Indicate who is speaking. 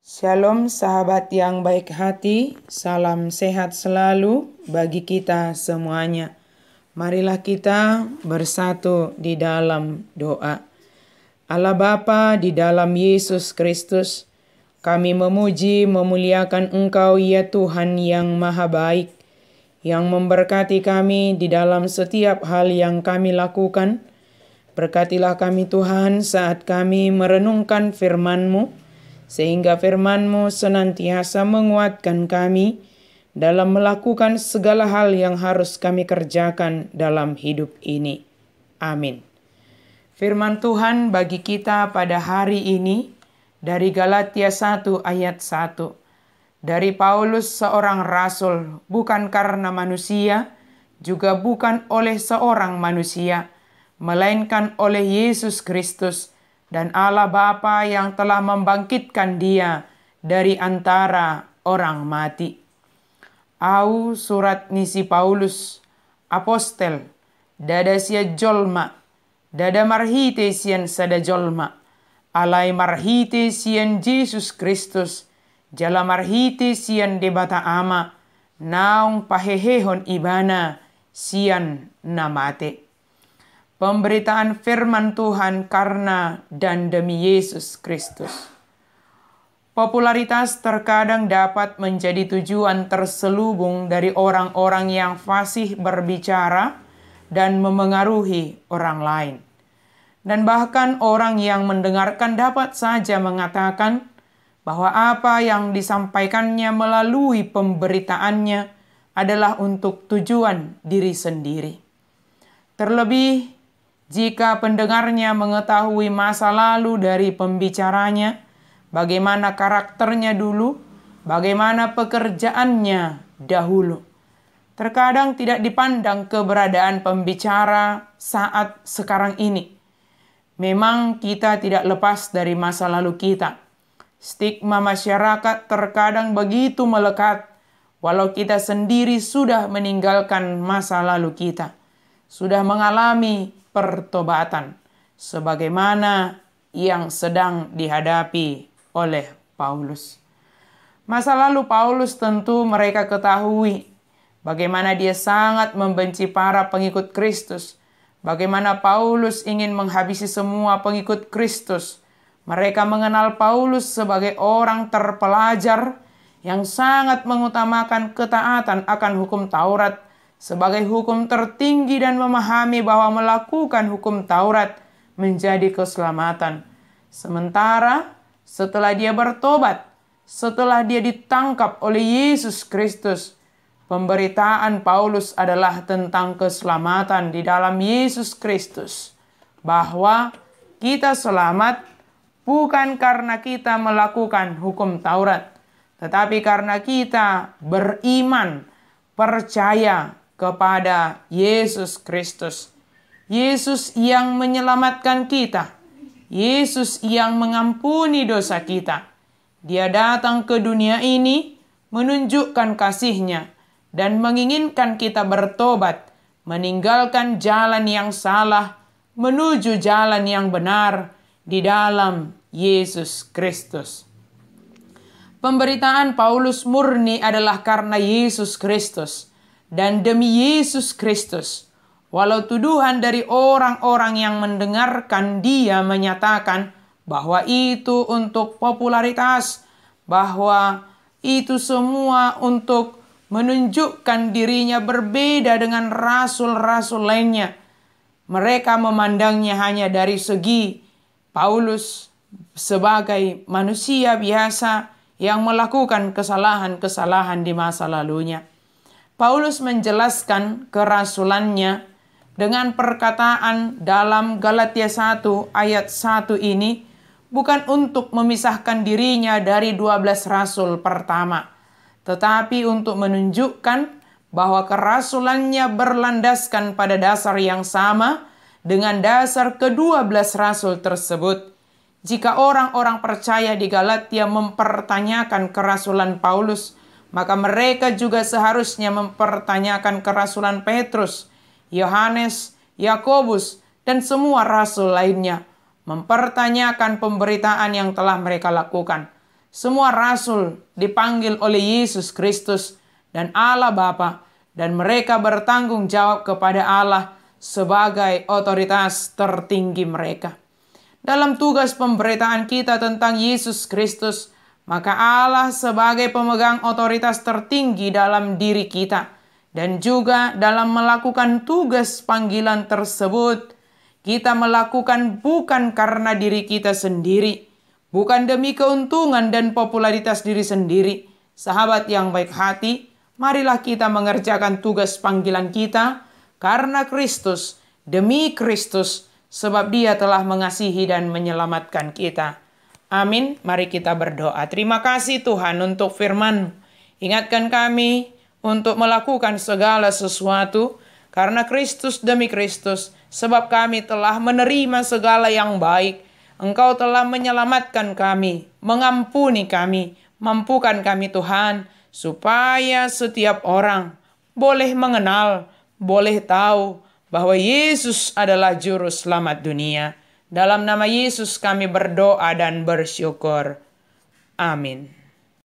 Speaker 1: Shalom sahabat yang baik hati, salam sehat selalu bagi kita semuanya. Marilah kita bersatu di dalam doa. Allah Bapa, di dalam Yesus Kristus, kami memuji memuliakan Engkau ya Tuhan yang maha baik, yang memberkati kami di dalam setiap hal yang kami lakukan. Berkatilah kami Tuhan saat kami merenungkan firman-Mu, sehingga firman-Mu senantiasa menguatkan kami dalam melakukan segala hal yang harus kami kerjakan dalam hidup ini. Amin. Firman Tuhan bagi kita pada hari ini dari Galatia 1 ayat 1. Dari Paulus seorang rasul, bukan karena manusia, juga bukan oleh seorang manusia, melainkan oleh Yesus Kristus dan Allah Bapa yang telah membangkitkan Dia dari antara orang mati. Au surat nisi Paulus, apostel, dada sia jolma, dada marhite sian sada jolma, alai marhite sian Yesus Kristus, jala marhite sian debata ama, naung pahehehon ibana sian namate. Pemberitaan firman Tuhan karena dan demi Yesus Kristus. Popularitas terkadang dapat menjadi tujuan terselubung dari orang-orang yang fasih berbicara dan memengaruhi orang lain. Dan bahkan orang yang mendengarkan dapat saja mengatakan bahwa apa yang disampaikannya melalui pemberitaannya adalah untuk tujuan diri sendiri. Terlebih, jika pendengarnya mengetahui masa lalu dari pembicaranya, bagaimana karakternya dulu, bagaimana pekerjaannya dahulu. Terkadang tidak dipandang keberadaan pembicara saat sekarang ini. Memang kita tidak lepas dari masa lalu kita. Stigma masyarakat terkadang begitu melekat, walau kita sendiri sudah meninggalkan masa lalu kita, sudah mengalami pertobatan, sebagaimana yang sedang dihadapi oleh Paulus. Masa lalu Paulus tentu mereka ketahui bagaimana dia sangat membenci para pengikut Kristus, bagaimana Paulus ingin menghabisi semua pengikut Kristus. Mereka mengenal Paulus sebagai orang terpelajar yang sangat mengutamakan ketaatan akan hukum Taurat sebagai hukum tertinggi dan memahami bahwa melakukan hukum Taurat menjadi keselamatan. Sementara setelah dia bertobat, setelah dia ditangkap oleh Yesus Kristus, pemberitaan Paulus adalah tentang keselamatan di dalam Yesus Kristus. Bahwa kita selamat bukan karena kita melakukan hukum Taurat, tetapi karena kita beriman, percaya kepada Yesus Kristus. Yesus yang menyelamatkan kita. Yesus yang mengampuni dosa kita. Dia datang ke dunia ini menunjukkan kasih-Nya dan menginginkan kita bertobat, meninggalkan jalan yang salah, menuju jalan yang benar di dalam Yesus Kristus. Pemberitaan Paulus murni adalah karena Yesus Kristus dan demi Yesus Kristus. Walau tuduhan dari orang-orang yang mendengarkan dia menyatakan bahwa itu untuk popularitas, bahwa itu semua untuk menunjukkan dirinya berbeda dengan rasul-rasul lainnya. Mereka memandangnya hanya dari segi Paulus sebagai manusia biasa yang melakukan kesalahan-kesalahan di masa lalunya. Paulus menjelaskan kerasulannya dengan perkataan dalam Galatia 1 ayat 1 ini bukan untuk memisahkan dirinya dari 12 rasul pertama, tetapi untuk menunjukkan bahwa kerasulannya berlandaskan pada dasar yang sama dengan dasar ke-12 rasul tersebut. Jika orang-orang percaya di Galatia mempertanyakan kerasulan Paulus, maka mereka juga seharusnya mempertanyakan kerasulan Petrus, Yohanes, Yakobus, dan semua rasul lainnya. Mempertanyakan pemberitaan yang telah mereka lakukan. Semua rasul dipanggil oleh Yesus Kristus dan Allah Bapa, dan mereka bertanggung jawab kepada Allah sebagai otoritas tertinggi mereka. Dalam tugas pemberitaan kita tentang Yesus Kristus, maka Allah sebagai pemegang otoritas tertinggi dalam diri kita, dan juga dalam melakukan tugas panggilan tersebut, kita melakukan bukan karena diri kita sendiri, bukan demi keuntungan dan popularitas diri sendiri. Sahabat yang baik hati, marilah kita mengerjakan tugas panggilan kita karena Kristus, demi Kristus, sebab Dia telah mengasihi dan menyelamatkan kita. Amin. Mari kita berdoa. Terima kasih Tuhan untuk firman. Ingatkan kami untuk melakukan segala sesuatu karena Kristus demi Kristus, sebab kami telah menerima segala yang baik. Engkau telah menyelamatkan kami, mengampuni kami, mampukan kami Tuhan, supaya setiap orang boleh mengenal, boleh tahu bahwa Yesus adalah Juru Selamat dunia. Dalam nama Yesus kami berdoa dan bersyukur. Amin.